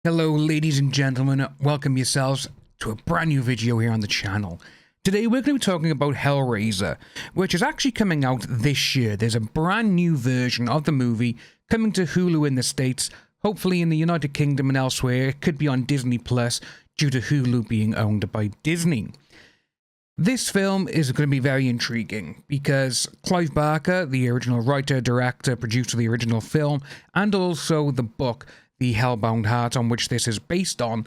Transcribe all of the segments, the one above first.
Hello ladies and gentlemen, welcome yourselves to a brand new video here on the channel. Today we're going to be talking about Hellraiser, which is actually coming out this year. There's a brand new version of the movie coming to Hulu in the States, hopefully in the United Kingdom and elsewhere. It could be on Disney Plus due to Hulu being owned by Disney. This film is going to be very intriguing because Clive Barker, the original writer, director, producer of the original film, and also the book, The Hellbound Heart, on which this is based on,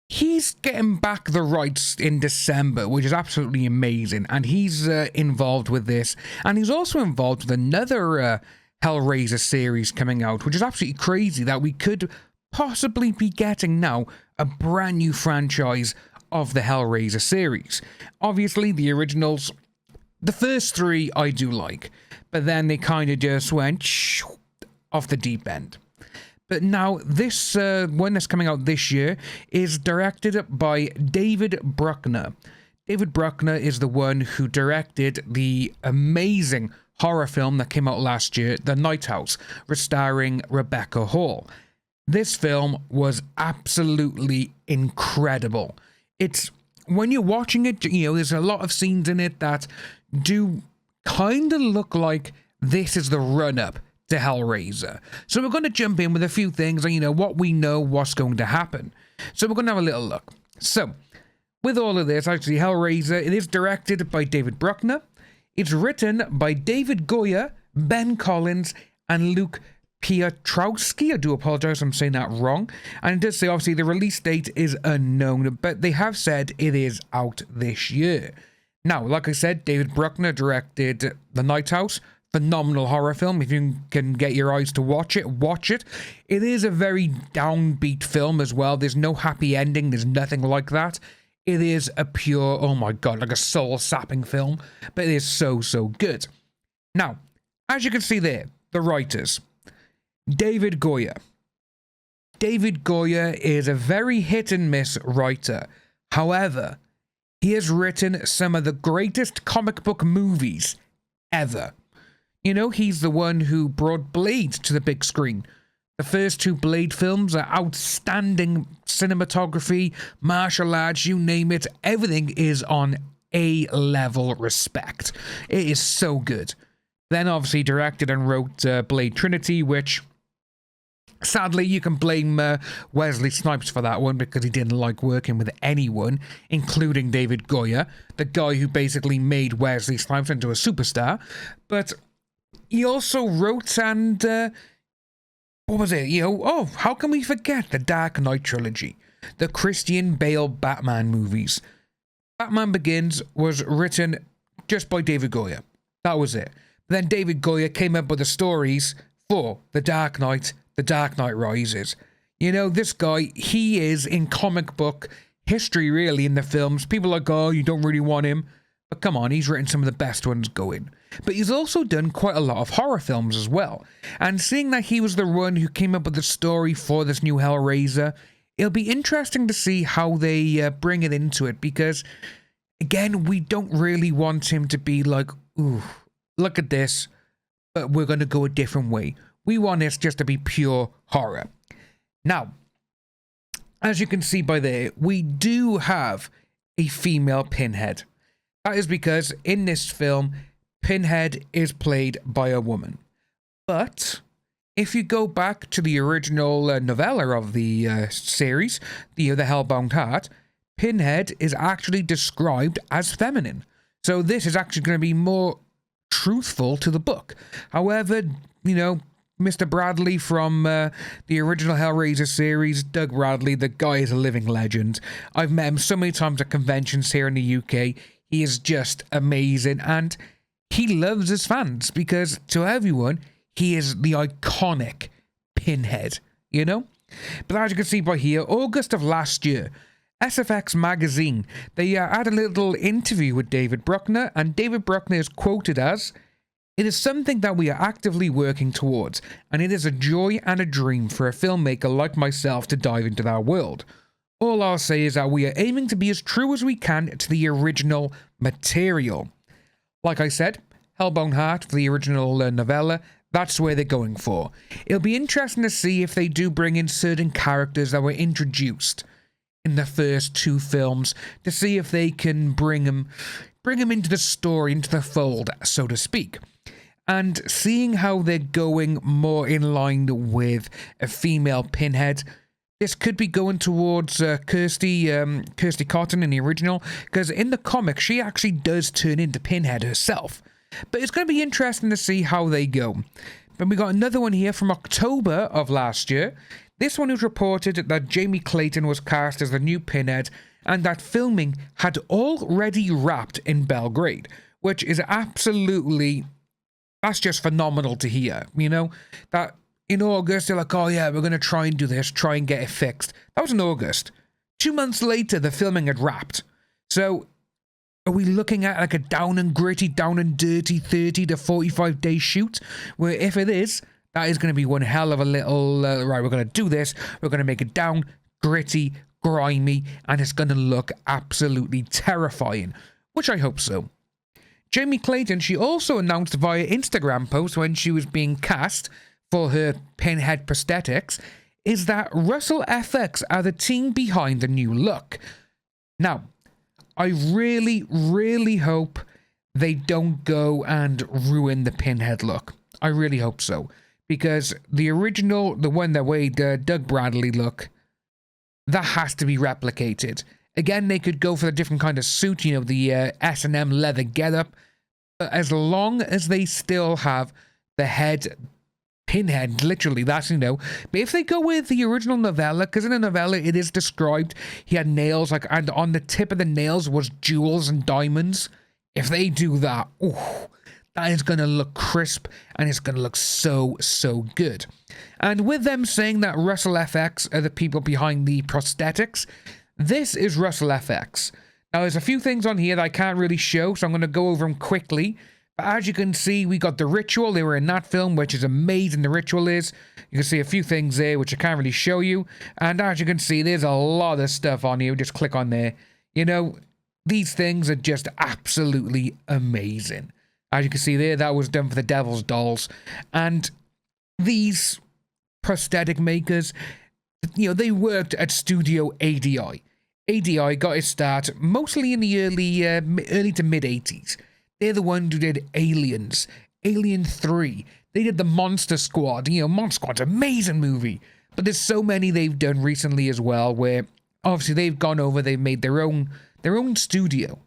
he's getting back the rights in December, which is absolutely amazing, and he's involved with this, and he's also involved with another Hellraiser series coming out, which is absolutely crazy that we could possibly be getting now a brand new franchise of the Hellraiser series. Obviously, the originals, the first three I do like, but then they kind of just went off the deep end. But now, this one that's coming out this year is directed by David Bruckner. David Bruckner is the one who directed the amazing horror film that came out last year, The Night House, starring Rebecca Hall. This film was absolutely incredible. It's, when you're watching it, you know, there's a lot of scenes in it that do kind of look like this is the run-up to Hellraiser. So we're going to jump in with a few things and, you know, what we know what's going to happen. So we're going to have a little look. So, with all of this, actually, Hellraiser, it is directed by David Bruckner. It's written by David Goyer, Ben Collins, and Luke Piotrowski. I do apologize if I'm saying that wrong. And it does say, obviously, the release date is unknown, but they have said it is out this year. Now, like I said, David Bruckner directed The Night House. Phenomenal horror film. If you can get your eyes to watch it, watch it. It is a very downbeat film as well. There's no happy ending. There's nothing like that. It is a pure, oh my god, like a soul-sapping film. But it is so, so good. Now, as you can see there, the writers. David Goyer. David Goyer is a very hit-and-miss writer. However, he has written some of the greatest comic book movies ever. You know, he's the one who brought Blade to the big screen. The first two Blade films are outstanding cinematography, martial arts, you name it. Everything is on A-level respect. It is so good. Then obviously directed and wrote Blade Trinity, which sadly you can blame Wesley Snipes for that one because he didn't like working with anyone, including David Goyer, the guy who basically made Wesley Snipes into a superstar. But he also wrote and, what was it? You know, oh, how can we forget the Dark Knight trilogy? The Christian Bale Batman movies. Batman Begins was written just by David Goyer. That was it. Then David Goyer came up with the stories for The Dark Knight Rises. You know, this guy, he is in comic book history, really, in the films. People are like, oh, you don't really want him. But come on, he's written some of the best ones going. But he's also done quite a lot of horror films as well. And seeing that he was the one who came up with the story for this new Hellraiser, it'll be interesting to see how they bring it into it. Because, again, we don't really want him to be like, ooh, look at this, but we're going to go a different way. We want this just to be pure horror. Now, as you can see by there, we do have a female Pinhead. That is because in this film, Pinhead is played by a woman. But if you go back to the original novella of the series, the Hellbound Heart, Pinhead is actually described as feminine. So this is actually going to be more truthful to the book. However, you know, Mr. Bradley from the original Hellraiser series, Doug Bradley, the guy is a living legend. I've met him so many times at conventions here in the UK. He is just amazing, and he loves his fans because to everyone, he is the iconic Pinhead, you know? But as you can see by here, August of last year, SFX magazine, they had a little interview with David Bruckner, and David Bruckner is quoted as, "It is something that we are actively working towards, and it is a joy and a dream for a filmmaker like myself to dive into that world. All I'll say is that we are aiming to be as true as we can to the original material." Like I said, Hellbound Heart for the original novella, That's where they're going for. It'll be interesting to see if they do bring in certain characters that were introduced in the first 2 films, to see if they can bring them into the story, into the fold, so to speak. And seeing how they're going more in line with a female Pinhead, this could be going towards Kirsty Cotton in the original, because in the comic she actually does turn into Pinhead herself. But it's going to be interesting to see how they go. Then we got another one here from October of last year. This one was reported that Jamie Clayton was cast as the new Pinhead, and that filming had already wrapped in Belgrade, which is absolutely, that's just phenomenal to hear, you know, that in August they're like, oh yeah, we're going to try and do this, try and get it fixed. That was in August. 2 months later, the filming had wrapped. So are we looking at like a down and gritty, down and dirty 30 to 45 day shoot? Where if it is, that is going to be one hell of a little, right, we're going to do this. We're going to make it down, gritty, grimy, and it's going to look absolutely terrifying, which I hope so. Jamie Clayton, she also announced via Instagram post when she was being cast for her Pinhead prosthetics, is that Russell FX are the team behind the new look. Now, I really, really hope they don't go and ruin the Pinhead look. I really hope so. Because the original, the one that made Doug Bradley look, that has to be replicated. Again, they could go for a different kind of suit, you know, the S&M leather getup. But as long as they still have the head, Pinhead, literally, that's, you know. But if they go with the original novella, because in the novella it is described, he had nails, like, and on the tip of the nails was jewels and diamonds. If they do that, ooh, that is going to look crisp, and it's going to look so, so good. And with them saying that Russell FX are the people behind the prosthetics, this is Russell FX. Now, there's a few things on here that I can't really show, so I'm going to go over them quickly. But as you can see, we got The Ritual. They were in that film, which is amazing. The Ritual is. You can see a few things there, which I can't really show you. And as you can see, there's a lot of stuff on here. Just click on there. You know, these things are just absolutely amazing. As you can see there, that was done for the Devil's Dolls. And these prosthetic makers, you know, they worked at Studio ADI. ADI got its start mostly in the early to mid-80s. They're the ones who did Aliens, Alien 3. They did the Monster Squad. You know, Monster Squad's an amazing movie. But there's so many they've done recently as well, where obviously they've gone over, they've made their own studio.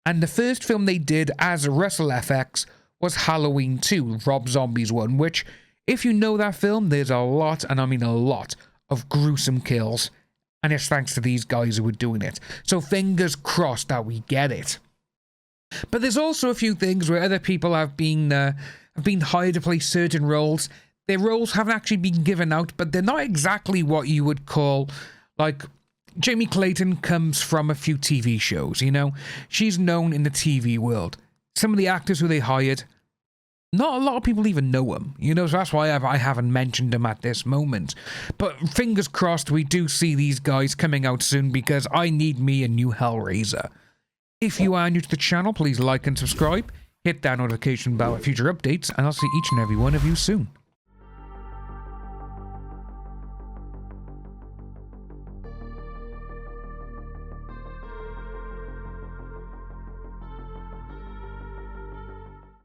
And the first film they did as Russell FX was Halloween 2, Rob Zombie's one, which, if you know that film, there's a lot, and I mean a lot, of gruesome kills. And it's thanks to these guys who were doing it. So fingers crossed that we get it. But there's also a few things where other people have been hired to play certain roles. Their roles haven't actually been given out, but they're not exactly what you would call, like, Jamie Clayton comes from a few TV shows, you know? She's known in the TV world. Some of the actors who they hired, not a lot of people even know them, you know? So that's why I haven't mentioned them at this moment. But fingers crossed we do see these guys coming out soon, because I need me a new Hellraiser. If you are new to the channel, please like and subscribe. Hit that notification bell for future updates, and I'll see each and every one of you soon.